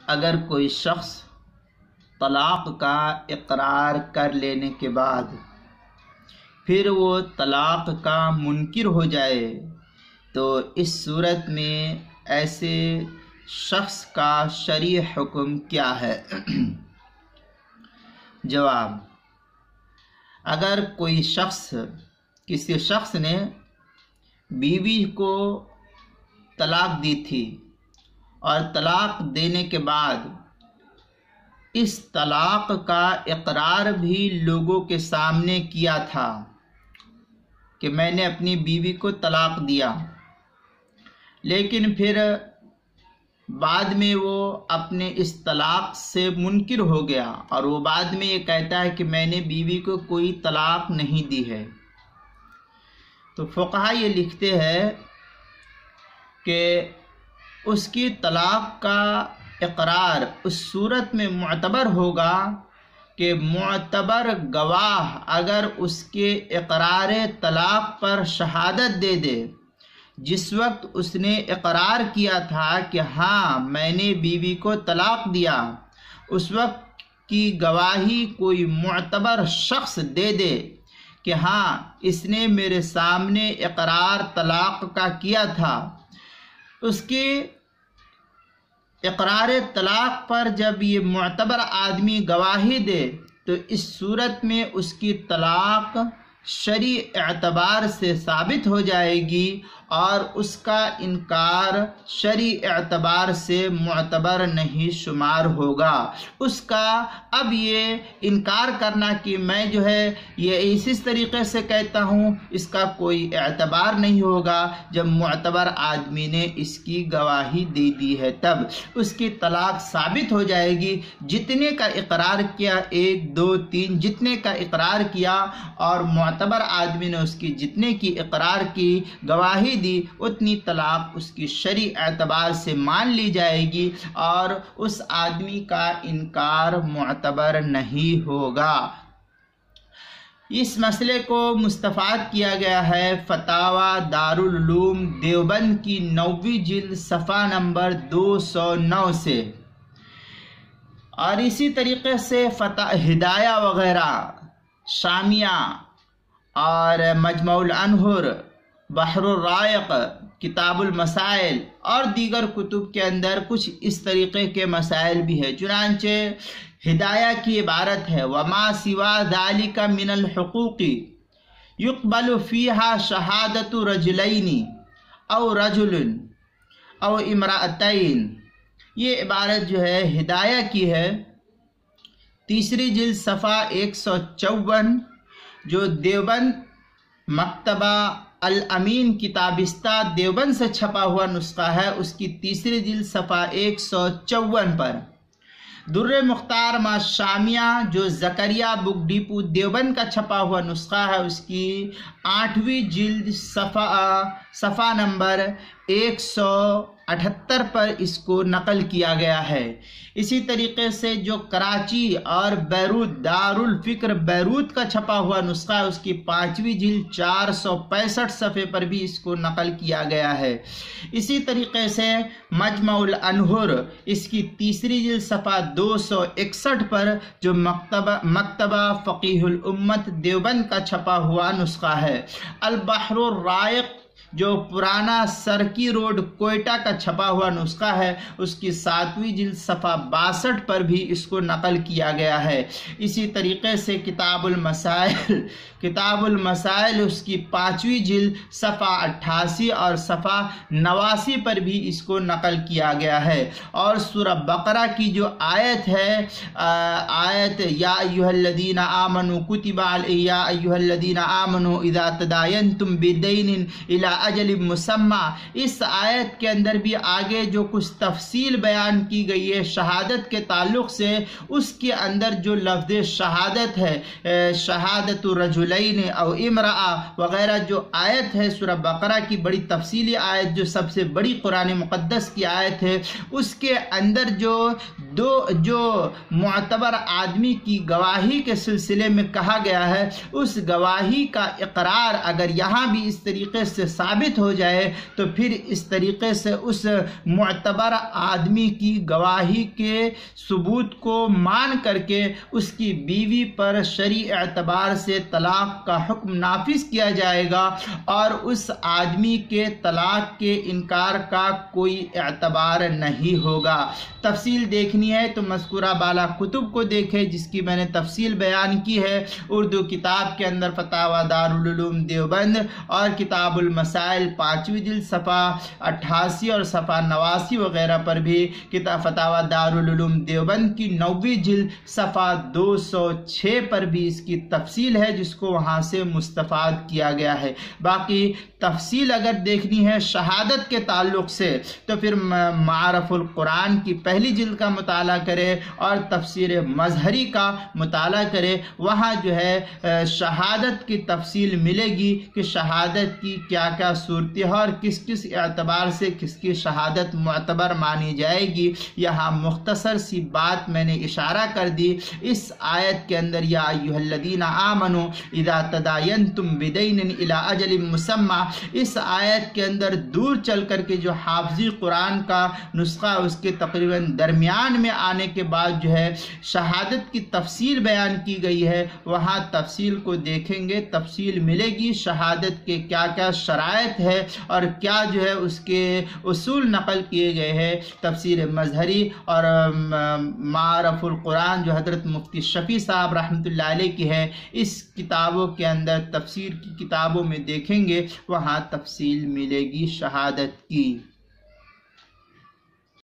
اگر کوئی شخص طلاق کا اقرار کر لینے کے بعد پھر وہ طلاق کا منکر ہو جائے تو اس صورت میں ایسے شخص کا شرعی حکم کیا ہے؟ جواب: اگر کوئی کسی شخص نے بیوی کو طلاق دی تھی اور طلاق دینے کے بعد اس طلاق کا اقرار بھی لوگوں کے سامنے کیا تھا کہ میں نے اپنی بیوی کو طلاق دیا، لیکن پھر بعد میں وہ اپنے اس طلاق سے منکر ہو گیا اور وہ بعد میں یہ کہتا ہے کہ میں نے بیوی کو کوئی طلاق نہیں دی ہے، تو فقہا یہ لکھتے ہیں کہ اس کی طلاق کا اقرار اس صورت میں معتبر ہوگا کہ معتبر گواہ اگر اس کے اقرار طلاق پر شہادت دے دے، جس وقت اس نے اقرار کیا تھا کہ ہاں میں نے بیوی کو طلاق دیا، اس وقت کی گواہی کوئی معتبر شخص دے دے کہ ہاں اس نے میرے سامنے اقرار طلاق کا کیا تھا، اس کے اقرار طلاق پر جب یہ معتبر آدمی گواہی دے تو اس صورت میں اس کی طلاق شرعی اعتبار سے ثابت ہو جائے گی اور اس کا انکار شرعی اعتبار سے معتبر نہیں شمار ہوگا۔ اس کا اب یہ انکار کرنا کہ میں جو ہے یہ اسی طریقے سے کہتا ہوں، اس کا کوئی اعتبار نہیں ہوگا۔ جب معتبر آدمی نے اس کی گواہی دے دی ہے تب اس کی طلاق ثابت ہو جائے گی۔ جتنے کا اقرار کیا، 1 2 3 جتنے کا اقرار کیا اور معتبر آدمی نے اس کی جتنے کی اقرار کی گواہی دی، اتنی طلاق اس کی شرعی اعتبار سے مان لی جائے گی اور اس آدمی کا انکار معتبر نہیں ہوگا۔ اس مسئلے کو مستفاد کیا گیا ہے فتاوی دارالعلوم دیوبند کی 9ویں جلد صفحہ نمبر 209 سے، اور اسی طریقے سے ہدایہ وغیرہ، شامیہ اور مجموع الانہر، بحر الرائق، کتاب المسائل اور دیگر کتب کے اندر کچھ اس طریقے کے مسائل بھی ہیں۔ چنانچہ ہدایہ کی عبارت ہے وَمَا سِوَا ذَلِكَ مِنَ الْحُقُوقِ يُقْبَلُ فِيهَا شَهَادَةُ رَجُلَيْنِ أَوْ رَجُلٍ أَوْ امرأتين۔ یہ عبارت جو ہے ہدایہ کی ہے، 3 جلد صفحہ 154، جو دیوبند مکتبہ الامین کتابستہ دیوبند سے چھپا ہوا نسخہ ہے، اس کی 3 جلد صفحہ 154 پر۔ در مختار ما شامیہ جو زکریا بک ڈیپو دیوبند کا چھپا ہوا نسخہ ہے، اس کی 8ویں جلد صفحہ نمبر 178 پر اس کو نقل کیا گیا ہے۔ اسی طریقے سے جو کراچی اور بیروت دارالفکر بیروت کا چھپا ہوا نسخہ ہے، اس کی 5ویں جلد 465 صفحے پر بھی اس کو نقل کیا گیا ہے۔ اسی طریقے سے مجموع الانہر، اس کی 3 جلد صفحہ 261 پر جو مکتبہ فقیہ الامت دیوبند کا چھپا ہوا نسخہ ہے۔ البحر الرائق جو پرانا سرکی روڈ کوئٹہ کا چھپا ہوا نسخہ ہے، اس کی 7ویں جلد صفحہ 62 پر بھی اس کو نقل کیا گیا ہے۔ اسی طریقے سے کتاب المسائل اس کی 5ویں جلد صفحہ 88 اور صفحہ 89 پر بھی اس کو نقل کیا گیا ہے۔ اور سورہ بقرہ کی جو آیت ہے، آیت یا ایھا الذین آمنوا کتب یا ایھا الذین آمنوا اذا تداینتم بدین الی اجل مسمى، اس آیت کے اندر بھی آگے جو کچھ تفصیل بیان کی گئی ہے شہادت کے تعلق سے، اس کے اندر جو لفظ شہادت ہے، شہادت رجلین او امرأہ وغیرہ جو آیت ہے سورہ بقرہ کی بڑی تفصیلی آیت، جو سب سے بڑی قرآن مقدس کی آیت ہے، اس کے اندر جو جو معتبر آدمی کی گواہی کے سلسلے میں کہا گیا ہے، اس گواہی کا اقرار اگر یہاں بھی اس طریقے سے ثابت ہو جائے تو پھر اس طریقے سے اس معتبر آدمی کی گواہی کے ثبوت کو مان کر کے اس کی بیوی پر شرعی اعتبار سے طلاق کا حکم نافذ کیا جائے گا، اور اس آدمی کے طلاق کے انکار کا کوئی اعتبار نہیں ہوگا۔ تفصیل دیکھنی ہے تو مذکورہ بالا کتب کو دیکھیں، جس کی میں نے تفصیل بیان کی ہے۔ اردو کتاب کے اندر فتاوی دارالعلوم دیوبند اور کتاب المسائل 5ویں جلد صفحہ 88 اور صفحہ 89 وغیرہ پر بھی کتاب فتاوی دارالعلوم دیوبند کی 9ویں جلد صفحہ 206 پر بھی اس کی تفصیل ہے، جس کو وہاں سے مستفاد کیا گیا ہے۔ باقی تفصیل اگر دیکھنی ہے شہادت کے تعلق سے تو پھر معارف القرآن کی 1 جلد کا مطالعہ کرے اور تفسیر مظہری کا مطالعہ کرے، وہاں جو ہے شہادت کی تفصیل ملے گی کہ شہادت کی کیا کیا صورتیں ہیں اور کس کس اعتبار سے کس کی شہادت معتبر مانی جائے گی۔ یہاں مختصر سی بات میں نے اشارہ کر دی۔ اس آیت کے اندر یا ایھا الذین آمنوا اذا تداینتم بدین الی اجل مسمی، اس آیت کے اندر دور چل کر کے جو حافظی قرآن کا نسخہ اس کے تقریباً درمیان میں آنے کے بعد جو ہے شہادت کی تفصیل بیان کی گئی ہے، وہاں تفصیل کو دیکھیں گے، تفصیل ملے گی شہادت کے کیا کیا شرائط ہے اور کیا جو ہے اس کے اصول نقل کیے گئے ہیں۔ تفسیر مظہری اور معارف القرآن جو حضرت مفتی شفیع صاحب رحمۃ اللہ علیہ کی ہے، اس کتابوں کے اندر تفسیر کی کتابوں میں دیکھیں گے، وہاں تفصیل ملے گی شہادت کی۔